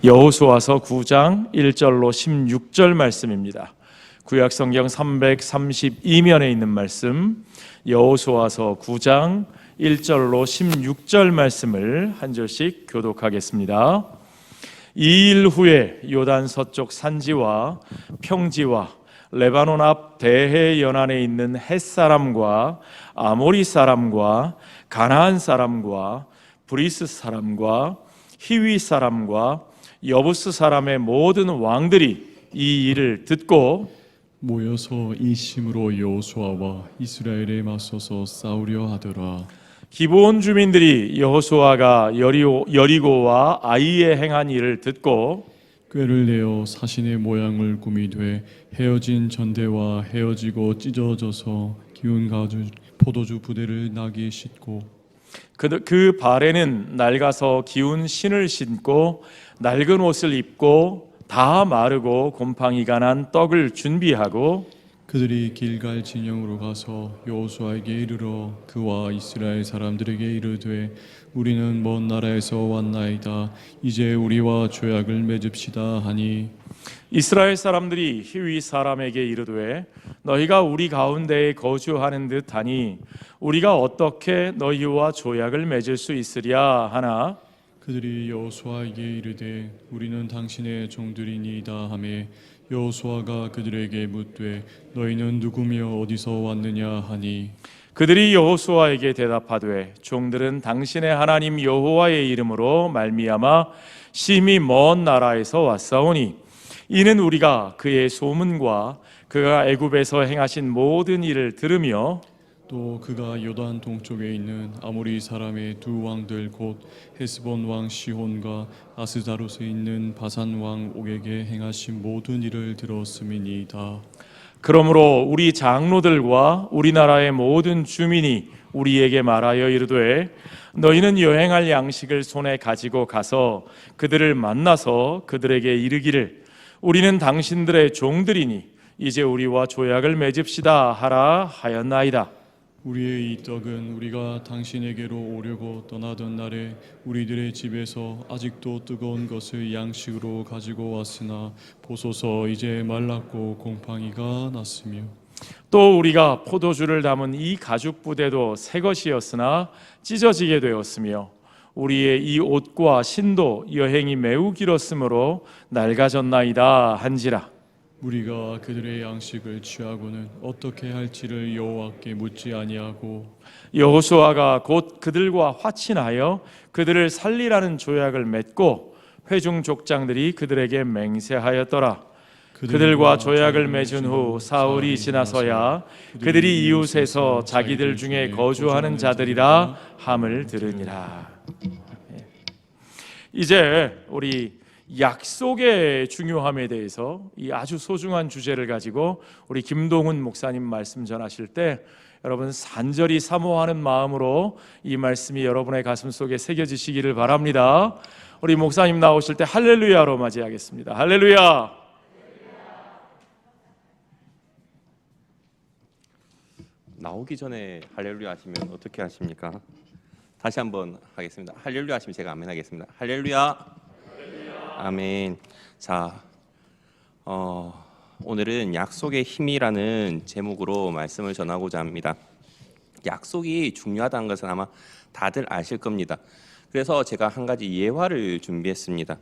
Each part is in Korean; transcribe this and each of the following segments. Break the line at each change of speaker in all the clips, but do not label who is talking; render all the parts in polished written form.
여호수아서 9장 1절로 16절 말씀입니다. 구약성경 332면에 있는 말씀, 여호수아서 9장 1절로 16절 말씀을 한 절씩 교독하겠습니다. 이 일 후에 요단 서쪽 산지와 평지와 레바논 앞 대해 연안에 있는 헷사람과 아모리 사람과 가나안 사람과 브리스 사람과 히위 사람과 여부스 사람의 모든 왕들이 이 일을 듣고
모여서 이 심으로 여호수아와 이스라엘에 맞서서 싸우려 하더라.
기브온 주민들이 여호수아가 여리고와 아이에 행한 일을 듣고
꾀를 내어 사신의 모양을 꾸미되 헤어진 전대와 헤어지고 찢어져서 기운 포도주 부대를 나귀에 싣고
그 발에는 낡아서 기운 신을 신고 낡은 옷을 입고 다 마르고 곰팡이가 난 떡을 준비하고
그들이 길갈 진영으로 가서 여호수아에게 이르러 그와 이스라엘 사람들에게 이르되 우리는 먼 나라에서 왔나이다. 이제 우리와 조약을 맺읍시다 하니
이스라엘 사람들이 히위 사람에게 이르되 너희가 우리 가운데에 거주하는 듯하니 우리가 어떻게 너희와 조약을 맺을 수 있으랴 하나
그들이 여호수아에게 이르되 우리는 당신의 종들이니이다 하매 여호수아가 그들에게 묻되 너희는 누구며 어디서 왔느냐 하니
그들이 여호수아에게 대답하되 종들은 당신의 하나님 여호와의 이름으로 말미암아 심히 먼 나라에서 왔사오니 이는 우리가 그의 소문과 그가 애굽에서 행하신 모든 일을 들으며
또 그가 요단 동쪽에 있는 아모리 사람의 두 왕들 곧 헤스본 왕 시혼과 아스다롯에 있는 바산 왕 옥에게 행하신 모든 일을 들었음이니이다.
그러므로 우리 장로들과 우리나라의 모든 주민이 우리에게 말하여 이르되 너희는 여행할 양식을 손에 가지고 가서 그들을 만나서 그들에게 이르기를 우리는 당신들의 종들이니 이제 우리와 조약을 맺읍시다 하라 하였나이다.
우리의 이 떡은 우리가 당신에게로 오려고 떠나던 날에 우리들의 집에서 아직도 뜨거운 것을 양식으로 가지고 왔으나 보소서 이제 말랐고 곰팡이가 났으며
또 우리가 포도주를 담은 이 가죽 부대도 새 것이었으나 찢어지게 되었으며 우리의 이 옷과 신도 여행이 매우 길었으므로 낡아졌나이다 한지라.
우리가 그들의 양식을 취하고는 어떻게 할지를 여호와께 묻지 아니하고
여호수아가 곧 그들과 화친하여 그들을 살리라는 조약을 맺고 회중 족장들이 그들에게 맹세하였더라. 그들과 조약을 맺은 후 사흘이 지나서야 그들이 이웃에서 자기들 중에 거주하는 자들이라 함을 들으니라. 이제 우리 약속의 중요함에 대해서 이 아주 소중한 주제를 가지고 우리 김동훈 목사님 말씀 전하실 때 여러분 산절히 사모하는 마음으로 이 말씀이 여러분의 가슴 속에 새겨지시기를 바랍니다. 우리 목사님 나오실 때 할렐루야로 맞이하겠습니다. 할렐루야.
나오기 전에 할렐루야 하시면 어떻게 하십니까? 다시 한번 하겠습니다. 할렐루야 하시면 제가 아멘 하겠습니다. 할렐루야. 아멘. 자, 오늘은 약속의 힘이라는 제목으로 말씀을 전하고자 합니다. 약속이 중요하다는 것은 아마 다들 아실 겁니다. 그래서 제가 한 가지 예화를 준비했습니다.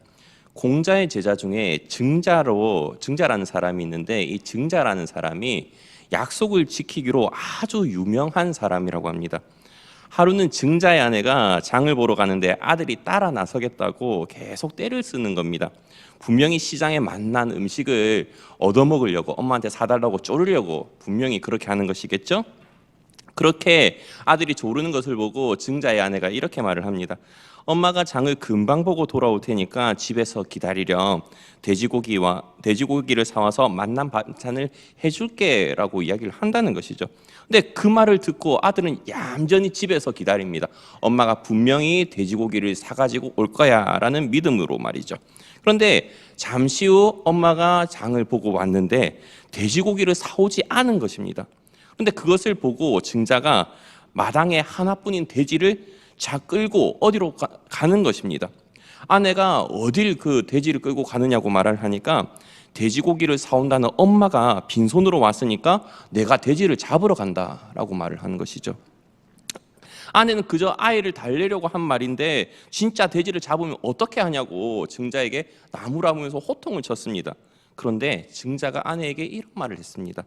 공자의 제자 중에 증자라는 사람이 있는데 이 증자라는 사람이 약속을 지키기로 아주 유명한 사람이라고 합니다. 하루는 증자의 아내가 장을 보러 가는데 아들이 따라 나서겠다고 계속 떼를 쓰는 겁니다. 분명히 시장에 만난 음식을 얻어먹으려고 엄마한테 사달라고 쪼르려고 분명히 그렇게 하는 것이겠죠? 그렇게 아들이 조르는 것을 보고 증자의 아내가 이렇게 말을 합니다. 엄마가 장을 금방 보고 돌아올 테니까 집에서 기다리렴. 돼지고기를 사와서 맛난 반찬을 해줄게 라고 이야기를 한다는 것이죠. 근데 그 말을 듣고 아들은 얌전히 집에서 기다립니다. 엄마가 분명히 돼지고기를 사가지고 올 거야 라는 믿음으로 말이죠. 그런데 잠시 후 엄마가 장을 보고 왔는데 돼지고기를 사오지 않은 것입니다. 그런데 그것을 보고 증자가 마당에 하나뿐인 돼지를 자 끌고 어디로 가는 것입니다. 아내가 어딜 그 돼지를 끌고 가느냐고 말을 하니까 돼지고기를 사온다는 엄마가 빈손으로 왔으니까 내가 돼지를 잡으러 간다라고 말을 하는 것이죠. 아내는 그저 아이를 달래려고 한 말인데 진짜 돼지를 잡으면 어떻게 하냐고 증자에게 나무라면서 호통을 쳤습니다. 그런데 증자가 아내에게 이런 말을 했습니다.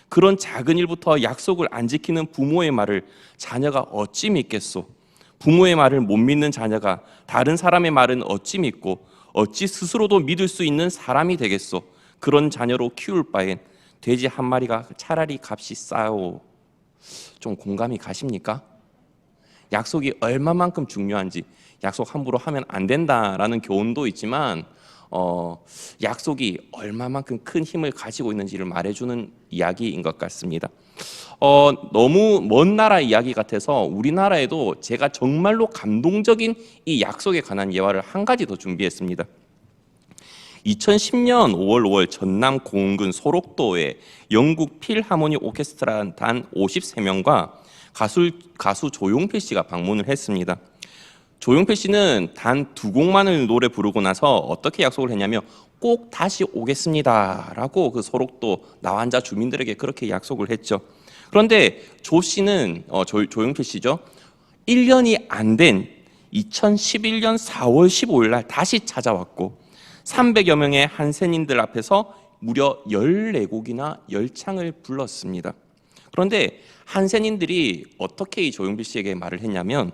그런 작은 일부터 약속을 안 지키는 부모의 말을 자녀가 어찌 믿겠소? 부모의 말을 못 믿는 자녀가 다른 사람의 말은 어찌 믿고 어찌 스스로도 믿을 수 있는 사람이 되겠소? 그런 자녀로 키울 바엔 돼지 한 마리가 차라리 값이 싸요. 좀 공감이 가십니까? 약속이 얼마만큼 중요한지, 약속 함부로 하면 안 된다라는 교훈도 있지만 약속이 얼마만큼 큰 힘을 가지고 있는지를 말해주는 이야기인 것 같습니다. 너무 먼 나라 이야기 같아서 우리나라에도 제가 정말로 감동적인 이 약속에 관한 예화를 한 가지 더 준비했습니다. 2010년 5월 전남 공군 소록도에 영국 필하모니 오케스트라 단 53명과 가수 조용필 씨가 방문을 했습니다. 조용필 씨는 단 2곡만을 노래 부르고 나서 어떻게 약속을 했냐면 꼭 다시 오겠습니다라고 그 소록도 나환자 주민들에게 그렇게 약속을 했죠. 그런데 조 씨는 조용필 씨죠. 1년이 안 된 2011년 4월 15일 날 다시 찾아왔고 300여 명의 한센인들 앞에서 무려 14곡이나 열창을 불렀습니다. 그런데 한센인들이 어떻게 이 조용필 씨에게 말을 했냐면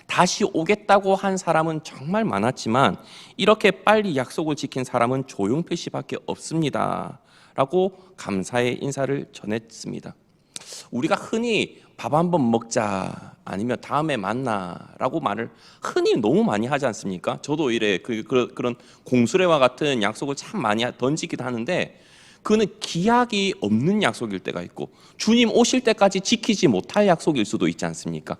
다시 오겠다고 한 사람은 정말 많았지만 이렇게 빨리 약속을 지킨 사람은 조용필 씨밖에 없습니다 라고 감사의 인사를 전했습니다. 우리가 흔히 밥 한번 먹자 아니면 다음에 만나라고 말을 흔히 너무 많이 하지 않습니까? 저도 이래 그런 공수레와 같은 약속을 참 많이 던지기도 하는데 그는 기약이 없는 약속일 때가 있고 주님 오실 때까지 지키지 못할 약속일 수도 있지 않습니까?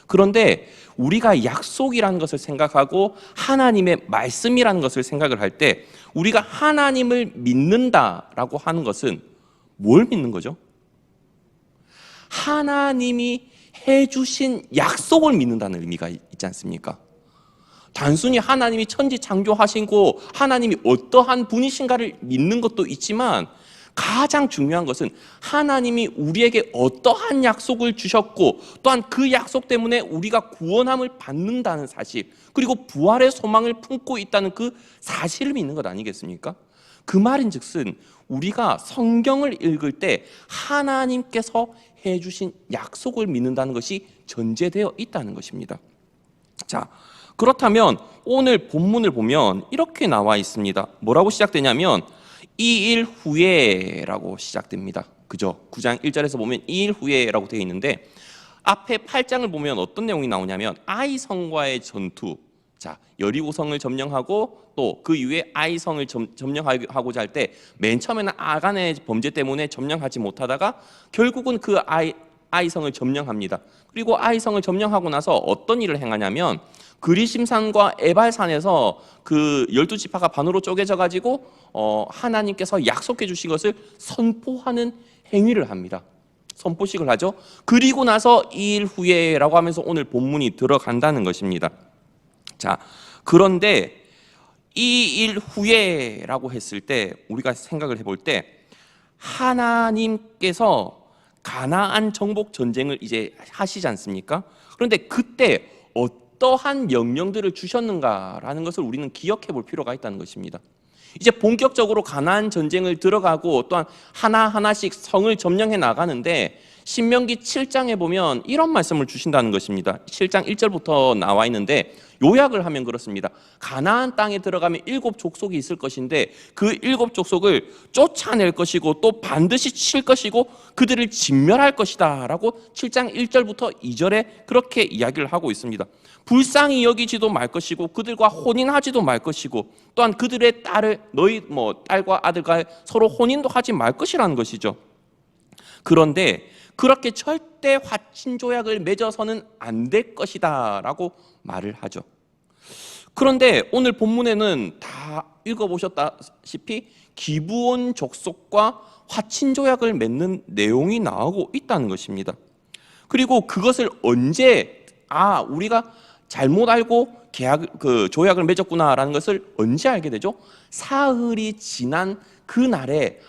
그런데 우리가 약속이라는 것을 생각하고 하나님의 말씀이라는 것을 생각을 할 때 우리가 하나님을 믿는다라고 하는 것은 뭘 믿는 거죠? 하나님이 해주신 약속을 믿는다는 의미가 있지 않습니까? 단순히 하나님이 천지 창조하시고 하나님이 어떠한 분이신가를 믿는 것도 있지만 가장 중요한 것은 하나님이 우리에게 어떠한 약속을 주셨고 또한 그 약속 때문에 우리가 구원함을 받는다는 사실 그리고 부활의 소망을 품고 있다는 그 사실을 믿는 것 아니겠습니까? 그 말인즉슨 우리가 성경을 읽을 때 하나님께서 해주신 약속을 믿는다는 것이 전제되어 있다는 것입니다. 자, 그렇다면 오늘 본문을 보면 이렇게 나와 있습니다. 뭐라고 시작되냐면 2일 후에라고 시작됩니다. 그죠? 9장 1절에서 보면 2일 후에라고 되어 있는데 앞에 8장을 보면 어떤 내용이 나오냐면 아이성과의 전투. 자, 여리고성을 점령하고 또 그 이후에 아이성을 점령하고자 할 때 맨 처음에는 아간의 범죄 때문에 점령하지 못하다가 결국은 그 아이성을 점령합니다. 그리고 아이성을 점령하고 나서 어떤 일을 행하냐면 그리심산과 에발산에서 그 12지파가 반으로 쪼개져 가지고 하나님께서 약속해 주신 것을 선포하는 행위를 합니다. 선포식을 하죠. 그리고 나서 2일 후에라고 하면서 오늘 본문이 들어간다는 것입니다. 자, 그런데 2일 후에라고 했을 때 우리가 생각을 해볼 때 하나님께서 가나안 정복 전쟁을 이제 하시지 않습니까? 그런데 그때 어떠한 명령들을 주셨는가라는 것을 우리는 기억해 볼 필요가 있다는 것입니다. 이제 본격적으로 가나안 전쟁을 들어가고 또한 하나하나씩 성을 점령해 나가는데 신명기 7장에 보면 이런 말씀을 주신다는 것입니다. 7장 1절부터 나와 있는데 요약을 하면 그렇습니다. 가나안 땅에 들어가면 7족속이 있을 것인데 그 7족속을 쫓아낼 것이고 또 반드시 칠 것이고 그들을 진멸할 것이다 라고 7장 1절부터 2절에 그렇게 이야기를 하고 있습니다. 불쌍히 여기지도 말 것이고 그들과 혼인하지도 말 것이고 또한 그들의 딸을 너희 딸과 아들과 서로 혼인도 하지 말 것이라는 것이죠. 그런데 그렇게 절대 화친 조약을 맺어서는 안 될 것이다 라고 말을 하죠. 그런데 오늘 본문에는 다 읽어보셨다시피 기브온 족속과 화친 조약을 맺는 내용이 나오고 있다는 것입니다. 그리고 그것을 언제 우리가 잘못 알고 조약을 맺었구나라는 것을 언제 알게 되죠? 사흘이 지난 그 날에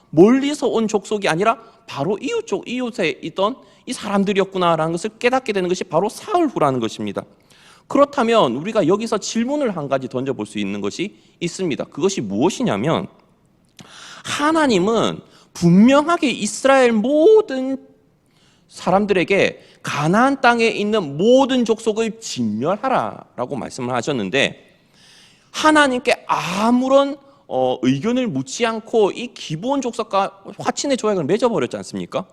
멀리서 온 족속이 아니라 바로 이웃에 있던 이 사람들이었구나라는 것을 깨닫게 되는 것이 바로 사흘 후라는 것입니다. 그렇다면 우리가 여기서 질문을 한 가지 던져볼 수 있는 것이 있습니다. 그것이 무엇이냐면, 하나님은 분명하게 이스라엘 모든 사람들에게 가나안 땅에 있는 모든 족속을 진멸하라라고 말씀을 하셨는데, 하나님께 아무런 의견을 묻지 않고 이 기브온 족속과 화친의 조약을 맺어버렸지 않습니까?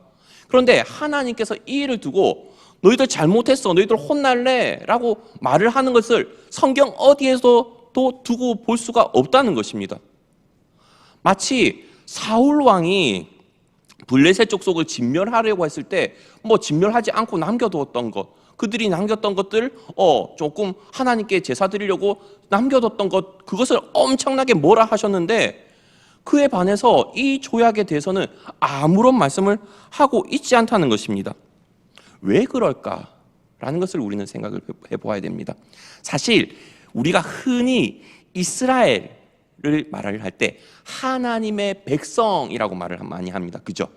그런데 하나님께서 이 일을 두고 너희들 잘못했어, 너희들 혼날래 라고 말을 하는 것을 성경 어디에서도 두고 볼 수가 없다는 것입니다. 마치 사울 왕이 블레셋 족속을 진멸하려고 했을 때 진멸하지 않고 남겨두었던 것, 그들이 남겼던 것들 조금 하나님께 제사 드리려고 남겨뒀던 것, 그것을 엄청나게 뭐라 하셨는데, 그에 반해서 이 조약에 대해서는 아무런 말씀을 하고 있지 않다는 것입니다. 왜 그럴까라는 것을 우리는 생각을 해보아야 됩니다. 사실 우리가 흔히 이스라엘을 말을 할 때 하나님의 백성이라고 말을 많이 합니다. 그죠?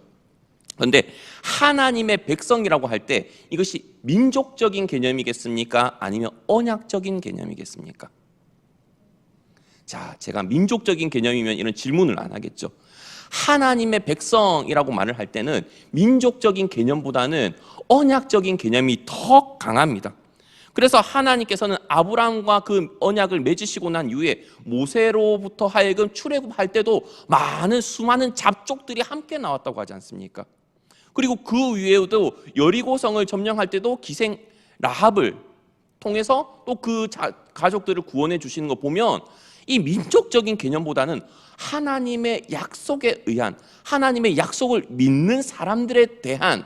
그런데 하나님의 백성이라고 할 때 이것이 민족적인 개념이겠습니까? 아니면 언약적인 개념이겠습니까? 자, 제가 민족적인 개념이면 이런 질문을 안 하겠죠. 하나님의 백성이라고 말을 할 때는 민족적인 개념보다는 언약적인 개념이 더 강합니다. 그래서 하나님께서는 아브라함과 그 언약을 맺으시고 난 이후에 모세로부터 하여금 출애굽할 때도 수많은 잡족들이 함께 나왔다고 하지 않습니까? 그리고 그 위에도 여리고성을 점령할 때도 기생 라합을 통해서 또 그 가족들을 구원해 주시는 거 보면, 이 민족적인 개념보다는 하나님의 약속에 의한, 하나님의 약속을 믿는 사람들에 대한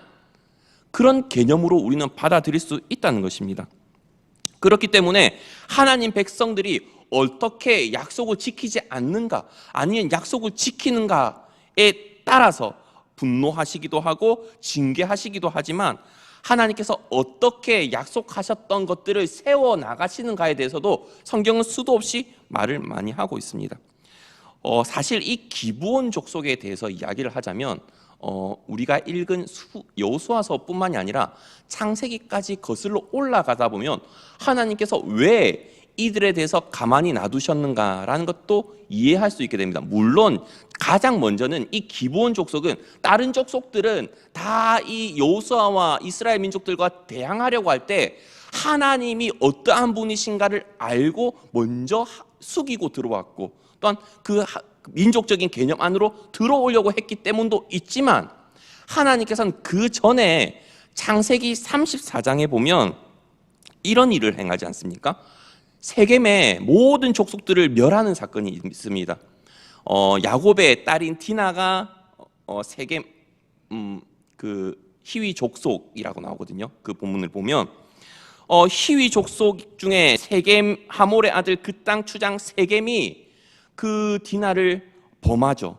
그런 개념으로 우리는 받아들일 수 있다는 것입니다. 그렇기 때문에 하나님 백성들이 어떻게 약속을 지키지 않는가, 아니면 약속을 지키는가에 따라서 분노하시기도 하고 징계하시기도 하지만, 하나님께서 어떻게 약속하셨던 것들을 세워나가시는가에 대해서도 성경은 수도 없이 말을 많이 하고 있습니다. 사실 이 기브온 족속에 대해서 이야기를 하자면 우리가 읽은 여호수아서뿐만이 아니라 창세기까지 거슬러 올라가다 보면 하나님께서 왜 이들에 대해서 가만히 놔두셨는가라는 것도 이해할 수 있게 됩니다. 물론 가장 먼저는 이 기브온 족속은 다른 족속들은 다 이 여호수아와 이스라엘 민족들과 대항하려고 할 때 하나님이 어떠한 분이신가를 알고 먼저 숙이고 들어왔고, 또한 그 민족적인 개념 안으로 들어오려고 했기 때문도 있지만, 하나님께서는 그 전에 창세기 34장에 보면 이런 일을 행하지 않습니까? 세겜의 모든 족속들을 멸하는 사건이 있습니다. 야곱의 딸인 디나가 세겜 그 히위 족속이라고 나오거든요. 그 본문을 보면 히위 족속 중에 세겜 하몰의 아들 그 땅 추장 세겜이 그 디나를 범하죠.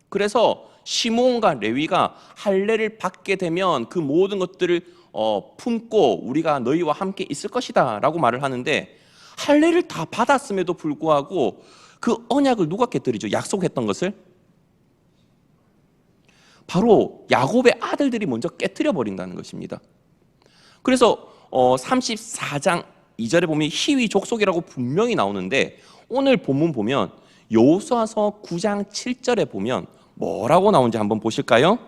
그래서 시므온과 레위가 할례를 받게 되면 그 모든 것들을 품고 우리가 너희와 함께 있을 것이다 라고 말을 하는데, 할례를 다 받았음에도 불구하고 그 언약을 누가 깨뜨리죠? 약속했던 것을 바로 야곱의 아들들이 먼저 깨뜨려 버린다는 것입니다. 그래서 34장 2절에 보면 히위 족속이라고 분명히 나오는데, 오늘 본문 보면 여호수아서 9장 7절에 보면 뭐라고 나오는지 한번 보실까요?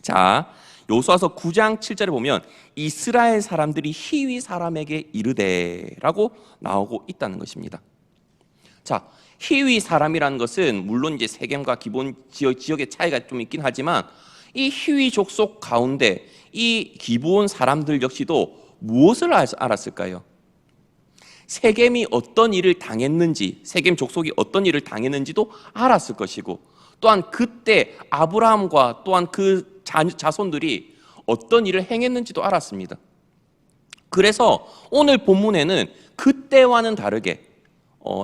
자, 여호수아서 9장 7절에 보면 이스라엘 사람들이 히위 사람에게 이르되라고 나오고 있다는 것입니다. 자, 히위 사람이라는 것은 물론 이제 세겜과 기본 지역의 차이가 좀 있긴 하지만, 이 히위 족속 가운데 이 기브온 사람들 역시도 무엇을 알았을까요? 세겜이 어떤 일을 당했는지, 세겜 족속이 어떤 일을 당했는지도 알았을 것이고, 또한 그때 아브라함과 또한 그 자손들이 어떤 일을 행했는지도 알았습니다. 그래서 오늘 본문에는 그때와는 다르게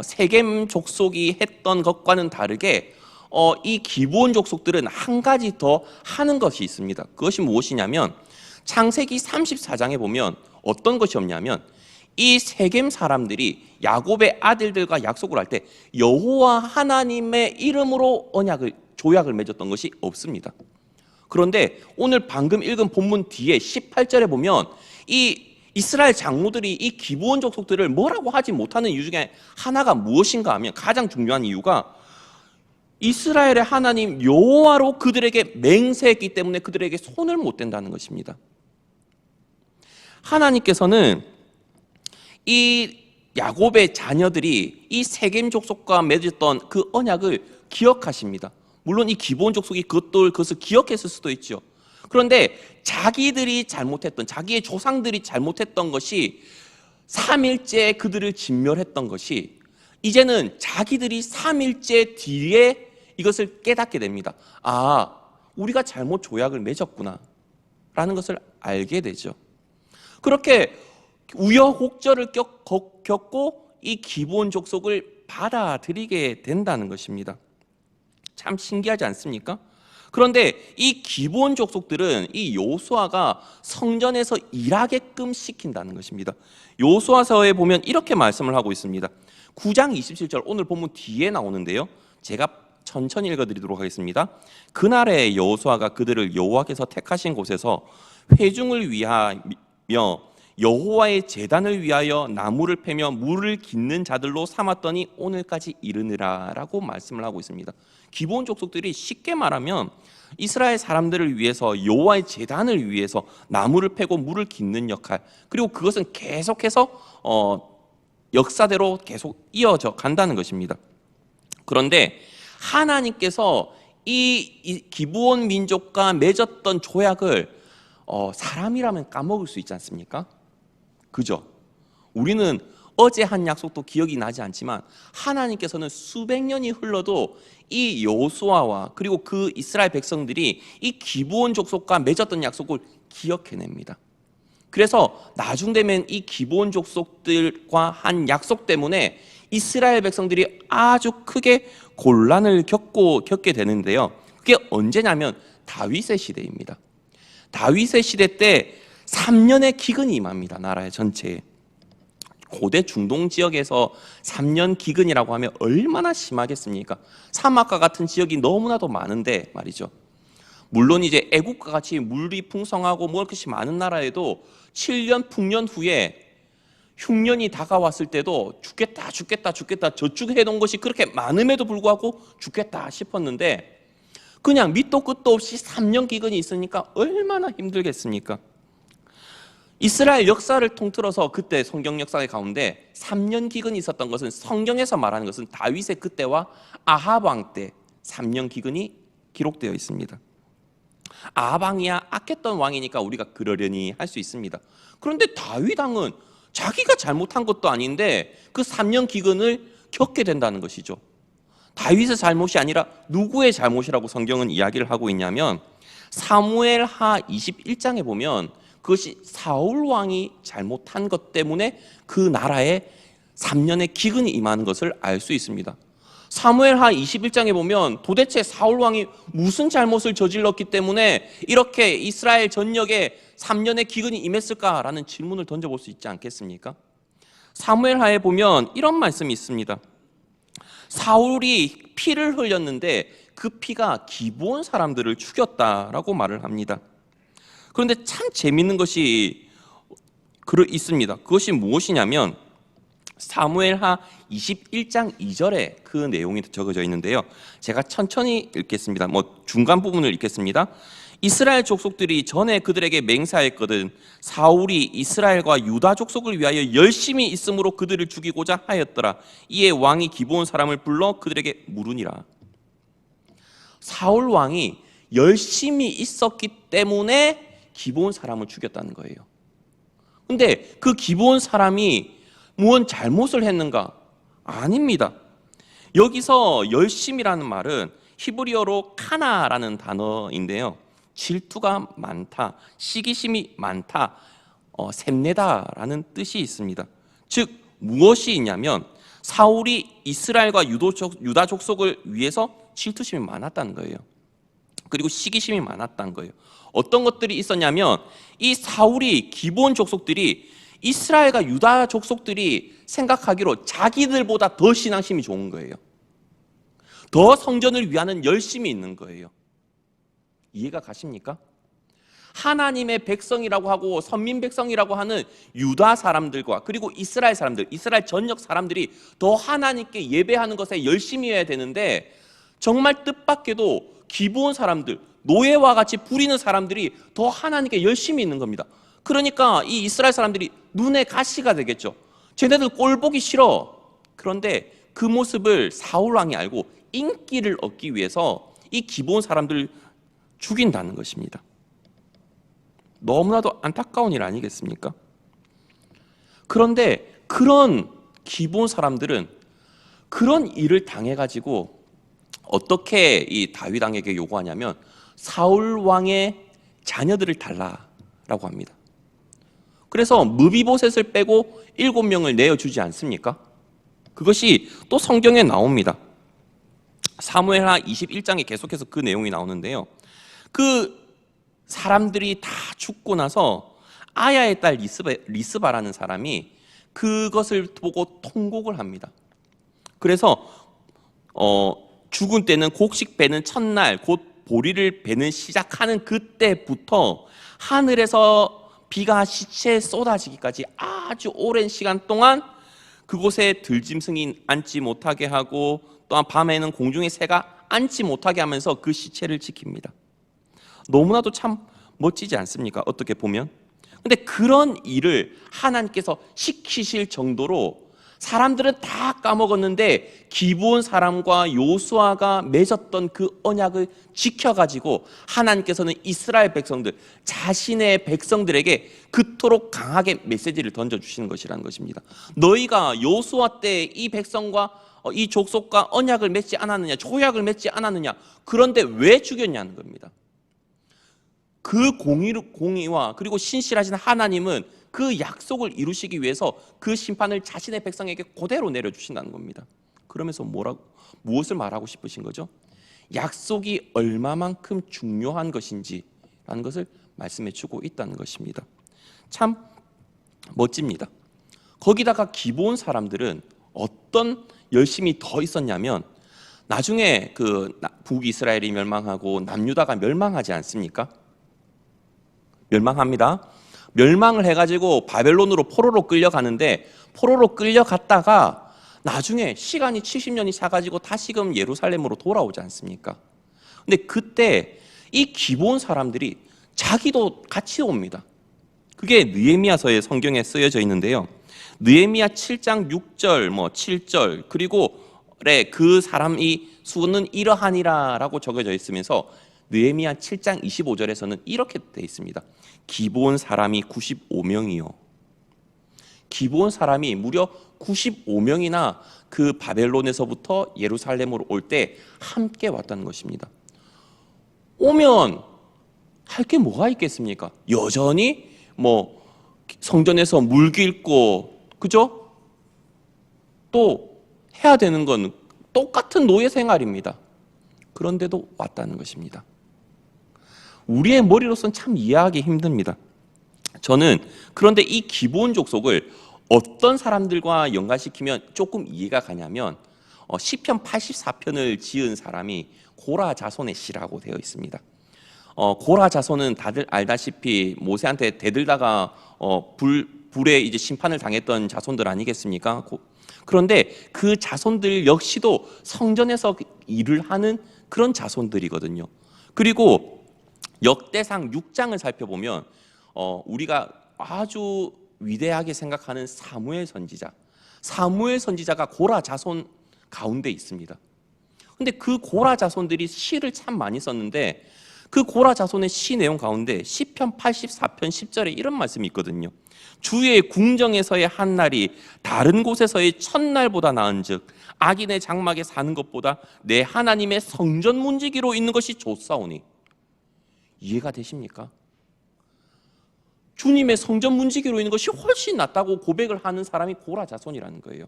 세겜 족속이 했던 것과는 다르게 이 기브온 족속들은 한 가지 더 하는 것이 있습니다. 그것이 무엇이냐면 창세기 34장에 보면 어떤 것이 없냐면, 이 세겜 사람들이 야곱의 아들들과 약속을 할 때 여호와 하나님의 이름으로 조약을 맺었던 것이 없습니다. 그런데 오늘 방금 읽은 본문 뒤에 18절에 보면 이 이스라엘 장로들이 이 기브온 족속들을 뭐라고 하지 못하는 이유 중에 하나가 무엇인가 하면, 가장 중요한 이유가 이스라엘의 하나님 여호와로 그들에게 맹세했기 때문에 그들에게 손을 못 댄다는 것입니다. 하나님께서는 이 야곱의 자녀들이 이 세겜 족속과 맺었던 그 언약을 기억하십니다. 물론 이 기브온 족속이 그것을 기억했을 수도 있죠. 그런데 자기들이 잘못했던, 자기의 조상들이 잘못했던 것이 3일째 그들을 진멸했던 것이 이제는 자기들이 3일째 뒤에 이것을 깨닫게 됩니다. 아, 우리가 잘못 조약을 맺었구나 라는 것을 알게 되죠. 그렇게 우여곡절을 겪고 이 기브온 족속을 받아들이게 된다는 것입니다. 참 신기하지 않습니까? 그런데 이 기브온 족속들은 이 여호수아가 성전에서 일하게끔 시킨다는 것입니다. 여호수아서에 보면 이렇게 말씀을 하고 있습니다. 9장 27절, 오늘 본문 뒤에 나오는데요, 제가 천천히 읽어드리도록 하겠습니다. 그날에 여호수아가 그들을 여호와께서 택하신 곳에서 회중을 위하여 여호와의 제단을 위하여 나무를 패며 물을 깃는 자들로 삼았더니 오늘까지 이르느라 라고 말씀을 하고 있습니다. 기브온 족속들이 쉽게 말하면 이스라엘 사람들을 위해서 여호와의 제단을 위해서 나무를 패고 물을 깃는 역할, 그리고 그것은 계속해서 역사대로 계속 이어져 간다는 것입니다. 그런데 하나님께서 이 기브온 민족과 맺었던 조약을 사람이라면 까먹을 수 있지 않습니까? 그죠? 우리는 어제 한 약속도 기억이 나지 않지만 하나님께서는 수백 년이 흘러도 이 여호수아와 그리고 그 이스라엘 백성들이 이 기브온 족속과 맺었던 약속을 기억해냅니다. 그래서 나중 되면 이 기브온 족속들과 한 약속 때문에 이스라엘 백성들이 아주 크게 곤란을 겪게 되는데요. 그게 언제냐면 다윗의 시대입니다. 다윗의 시대 때 3년의 기근이 임합니다. 나라의 전체에. 고대 중동 지역에서 3년 기근이라고 하면 얼마나 심하겠습니까? 사막과 같은 지역이 너무나도 많은데 말이죠. 물론 이제 애국과 같이 물이 풍성하고 먹을 것이 많은 나라에도 7년 풍년 후에 흉년이 다가왔을 때도 죽겠다 저축해 놓은 것이 그렇게 많음에도 불구하고 죽겠다 싶었는데 그냥 밑도 끝도 없이 3년 기근이 있으니까 얼마나 힘들겠습니까? 이스라엘 역사를 통틀어서 그때 성경 역사의 가운데 3년 기근이 있었던 것은, 성경에서 말하는 것은 다윗의 그때와 아합 왕 때 3년 기근이 기록되어 있습니다. 아합 왕이야 악했던 왕이니까 우리가 그러려니 할 수 있습니다. 그런데 다윗 왕은 자기가 잘못한 것도 아닌데 그 3년 기근을 겪게 된다는 것이죠. 다윗의 잘못이 아니라 누구의 잘못이라고 성경은 이야기를 하고 있냐면 사무엘하 21장에 보면 그것이 사울 왕이 잘못한 것 때문에 그 나라에 3년의 기근이 임하는 것을 알 수 있습니다. 사무엘하 21장에 보면 도대체 사울 왕이 무슨 잘못을 저질렀기 때문에 이렇게 이스라엘 전역에 3년의 기근이 임했을까라는 질문을 던져볼 수 있지 않겠습니까? 사무엘하에 보면 이런 말씀이 있습니다. 사울이 피를 흘렸는데 그 피가 기브온 사람들을 죽였다라고 말을 합니다. 그런데 참 재밌는 것이 있습니다. 그것이 무엇이냐면 사무엘하 21장 2절에 그 내용이 적어져 있는데요. 제가 천천히 읽겠습니다. 중간 부분을 읽겠습니다. 이스라엘 족속들이 전에 그들에게 맹세하였거든 사울이 이스라엘과 유다 족속을 위하여 열심히 있으므로 그들을 죽이고자 하였더라. 이에 왕이 기브온 사람을 불러 그들에게 물으니라. 사울 왕이 열심히 있었기 때문에 기브온 사람을 죽였다는 거예요. 근데 그 기브온 사람이 무언 잘못을 했는가? 아닙니다. 여기서 열심이라는 말은 히브리어로 카나라는 단어인데요. 질투가 많다, 시기심이 많다, 샘내다라는 뜻이 있습니다. 즉 무엇이 있냐면 사울이 이스라엘과 유다 족속을 위해서 질투심이 많았다는 거예요. 그리고 시기심이 많았다는 거예요. 어떤 것들이 있었냐면 이 사울이 기브온 족속들이 이스라엘과 유다 족속들이 생각하기로 자기들보다 더 신앙심이 좋은 거예요. 더 성전을 위하는 열심이 있는 거예요. 이해가 가십니까? 하나님의 백성이라고 하고 선민 백성이라고 하는 유다 사람들과 그리고 이스라엘 사람들, 이스라엘 전역 사람들이 더 하나님께 예배하는 것에 열심히 해야 되는데 정말 뜻밖에도 기브온 사람들, 노예와 같이 부리는 사람들이 더 하나님께 열심히 있는 겁니다. 그러니까 이 이스라엘 사람들이 눈에 가시가 되겠죠. 쟤네들 꼴 보기 싫어. 그런데 그 모습을 사울 왕이 알고 인기를 얻기 위해서 이 기브온 사람들을 죽인다는 것입니다. 너무나도 안타까운 일 아니겠습니까? 그런데 그런 기브온 사람들은 그런 일을 당해가지고 어떻게 이 다윗 왕에게 요구하냐면 사울 왕의 자녀들을 달라라고 합니다. 그래서 무비보셋을 빼고 7명을 내어주지 않습니까? 그것이 또 성경에 나옵니다. 사무엘하 21장에 계속해서 그 내용이 나오는데요. 그 사람들이 다 죽고 나서 아야의 딸 리스바라는 사람이 그것을 보고 통곡을 합니다. 그래서 죽은 때는 곡식 베는 첫날 곧 보리를 베는 시작하는 그때부터 하늘에서 비가 시체에 쏟아지기까지 아주 오랜 시간 동안 그곳에 들짐승이 앉지 못하게 하고 또한 밤에는 공중의 새가 앉지 못하게 하면서 그 시체를 지킵니다. 너무나도 참 멋지지 않습니까? 어떻게 보면. 근데 그런 일을 하나님께서 시키실 정도로 사람들은 다 까먹었는데 기브온 사람과 요수아가 맺었던 그 언약을 지켜가지고 하나님께서는 이스라엘 백성들, 자신의 백성들에게 그토록 강하게 메시지를 던져주시는 것이라는 것입니다. 너희가 요수아 때 이 백성과 이 족속과 언약을 맺지 않았느냐, 조약을 맺지 않았느냐, 그런데 왜 죽였냐는 겁니다. 그 공의와 그리고 신실하신 하나님은 그 약속을 이루시기 위해서 그 심판을 자신의 백성에게 그대로 내려주신다는 겁니다. 그러면서 무엇을 말하고 싶으신 거죠? 약속이 얼마만큼 중요한 것인지라는 것을 말씀해 주고 있다는 것입니다. 참 멋집니다. 거기다가 기브온 사람들은 어떤 열심이 더 있었냐면 나중에 그 북이스라엘이 멸망하고 남유다가 멸망하지 않습니까? 멸망합니다. 멸망을 해가지고 바벨론으로 포로로 끌려가는데 포로로 끌려갔다가 나중에 시간이 70년이 차가지고 다시금 예루살렘으로 돌아오지 않습니까? 근데 그때 이 기브온 사람들이 자기도 같이 옵니다. 그게 느헤미야서의 성경에 쓰여져 있는데요. 느헤미야 7장 6절, 7절 그리고 그 사람이 수는 이러하니라라고 적어져 있으면서 느헤미야 7장 25절에서는 이렇게 되어 있습니다. 기브온 사람이 95명이요. 기브온 사람이 무려 95명이나 그 바벨론에서부터 예루살렘으로 올 때 함께 왔다는 것입니다. 오면 할 게 뭐가 있겠습니까? 여전히 성전에서 물 길고, 그죠? 또 해야 되는 건 똑같은 노예 생활입니다. 그런데도 왔다는 것입니다. 우리의 머리로서는 참 이해하기 힘듭니다. 저는 그런데 이 기브온 족속을 어떤 사람들과 연관시키면 조금 이해가 가냐면 시편 84편을 지은 사람이 고라 자손의 시라고 되어 있습니다. 고라 자손은 다들 알다시피 모세한테 대들다가 불에 이제 심판을 당했던 자손들 아니겠습니까? 그런데 그 자손들 역시도 성전에서 일을 하는 그런 자손들이거든요. 그리고 역대상 6장을 살펴보면 우리가 아주 위대하게 생각하는 사무엘 선지자가 고라 자손 가운데 있습니다. 근데 그 고라 자손들이 시를 참 많이 썼는데 그 고라 자손의 시 내용 가운데 시편 84편 10절에 이런 말씀이 있거든요. 주의 궁정에서의 한 날이 다른 곳에서의 첫날보다 나은즉 악인의 장막에 사는 것보다 내 하나님의 성전 문지기로 있는 것이 좋사오니. 이해가 되십니까? 주님의 성전 문지기로 있는 것이 훨씬 낫다고 고백을 하는 사람이 고라 자손이라는 거예요.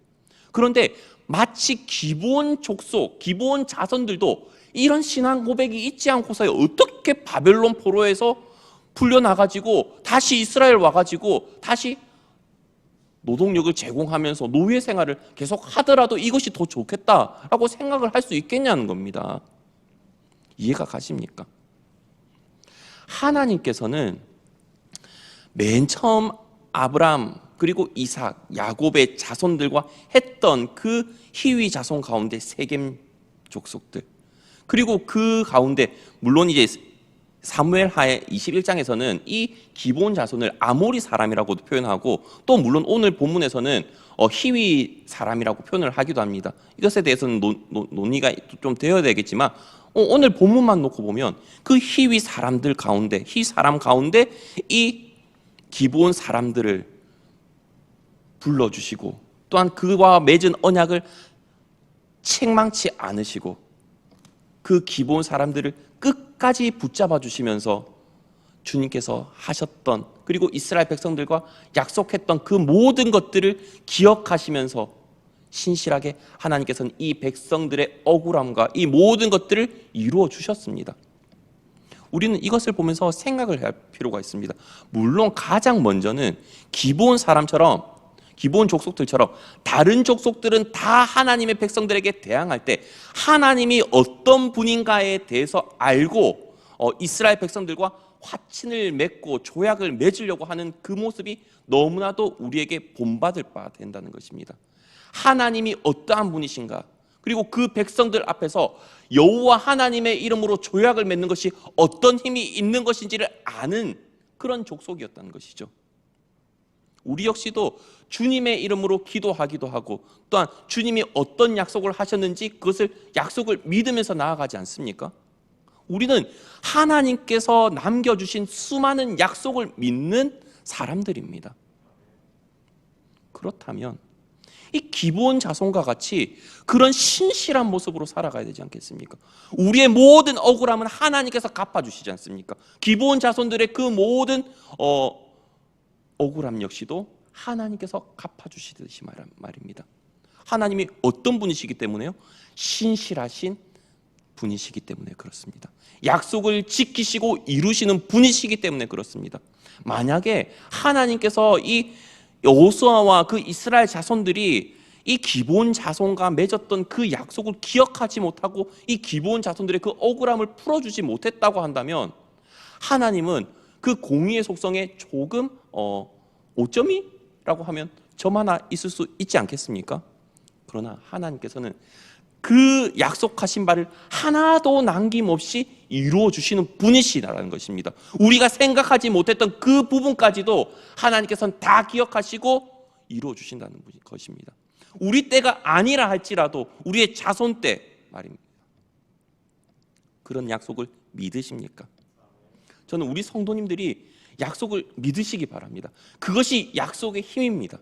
그런데 마치 기브온 족속, 기브온 자손들도 이런 신앙 고백이 있지 않고서 어떻게 바벨론 포로에서 풀려나가지고 다시 이스라엘 와가지고 다시 노동력을 제공하면서 노예 생활을 계속 하더라도 이것이 더 좋겠다라고 생각을 할 수 있겠냐는 겁니다. 이해가 가십니까? 하나님께서는 맨 처음 아브람 그리고 이삭, 야곱의 자손들과 했던 그 희위 자손 가운데 세겜 족속들, 그리고 그 가운데 물론 이제 사무엘하의 21장에서는 이 기본 자손을 아모리 사람이라고도 표현하고, 또 물론 오늘 본문에서는 희위 사람이라고 표현을 하기도 합니다. 이것에 대해서는 논의가 좀 되어야 되겠지만 오늘 본문만 놓고 보면 그 희위 사람들 가운데, 희 사람 가운데 이 기본 사람들을 불러주시고, 또한 그와 맺은 언약을 책망치 않으시고 그 기본 사람들을 끝까지 붙잡아 주시면서 주님께서 하셨던, 그리고 이스라엘 백성들과 약속했던 그 모든 것들을 기억하시면서 신실하게 하나님께서는 이 백성들의 억울함과 이 모든 것들을 이루어 주셨습니다. 우리는 이것을 보면서 생각을 할 필요가 있습니다. 물론 가장 먼저는 기본 사람처럼, 기본 족속들처럼 다른 족속들은 다 하나님의 백성들에게 대항할 때 하나님이 어떤 분인가에 대해서 알고 이스라엘 백성들과 화친을 맺고 조약을 맺으려고 하는 그 모습이 너무나도 우리에게 본받을 바 된다는 것입니다. 하나님이 어떠한 분이신가, 그리고 그 백성들 앞에서 여호와 하나님의 이름으로 조약을 맺는 것이 어떤 힘이 있는 것인지를 아는 그런 족속이었다는 것이죠. 우리 역시도 주님의 이름으로 기도하기도 하고, 또한 주님이 어떤 약속을 하셨는지 그것을 약속을 믿으면서 나아가지 않습니까? 우리는 하나님께서 남겨주신 수많은 약속을 믿는 사람들입니다. 그렇다면 이 기본 자손과 같이 그런 신실한 모습으로 살아가야 되지 않겠습니까? 우리의 모든 억울함은 하나님께서 갚아주시지 않습니까? 기본 자손들의 그 모든 억울함 역시도 하나님께서 갚아주시듯이 말입니다. 하나님이 어떤 분이시기 때문에요? 신실하신 분이시기 때문에 그렇습니다. 약속을 지키시고 이루시는 분이시기 때문에 그렇습니다. 만약에 하나님께서 이 여호수아와 그 이스라엘 자손들이 이 기본 자손과 맺었던 그 약속을 기억하지 못하고 이 기본 자손들의 그 억울함을 풀어주지 못했다고 한다면, 하나님은 그 공의의 속성에 조금 오점이라고 하면 점 하나 있을 수 있지 않겠습니까? 그러나 하나님께서는 그 약속하신 바를 하나도 남김없이 이루어 주시는 분이시라는 것입니다. 우리가 생각하지 못했던 그 부분까지도 하나님께서는 다 기억하시고 이루어 주신다는 것입니다. 우리 때가 아니라 할지라도 우리의 자손 때 말입니다. 그런 약속을 믿으십니까? 저는 우리 성도님들이 약속을 믿으시기 바랍니다. 그것이 약속의 힘입니다.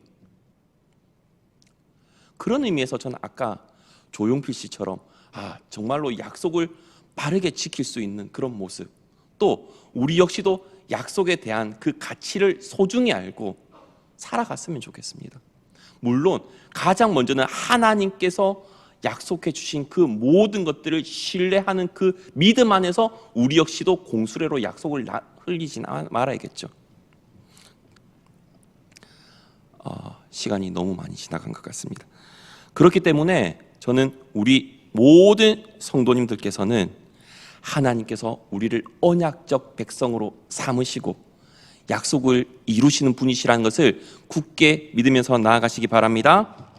그런 의미에서 저는 아까 조용필 씨처럼 정말로 약속을 바르게 지킬 수 있는 그런 모습, 또 우리 역시도 약속에 대한 그 가치를 소중히 알고 살아갔으면 좋겠습니다. 물론 가장 먼저는 하나님께서 약속해 주신 그 모든 것들을 신뢰하는 그 믿음 안에서 우리 역시도 공수레로 약속을 흘리지 말아야겠죠. 시간이 너무 많이 지나간 것 같습니다. 그렇기 때문에 저는 우리 모든 성도님들께서는 하나님께서 우리를 언약적 백성으로 삼으시고 약속을 이루시는 분이시라는 것을 굳게 믿으면서 나아가시기 바랍니다.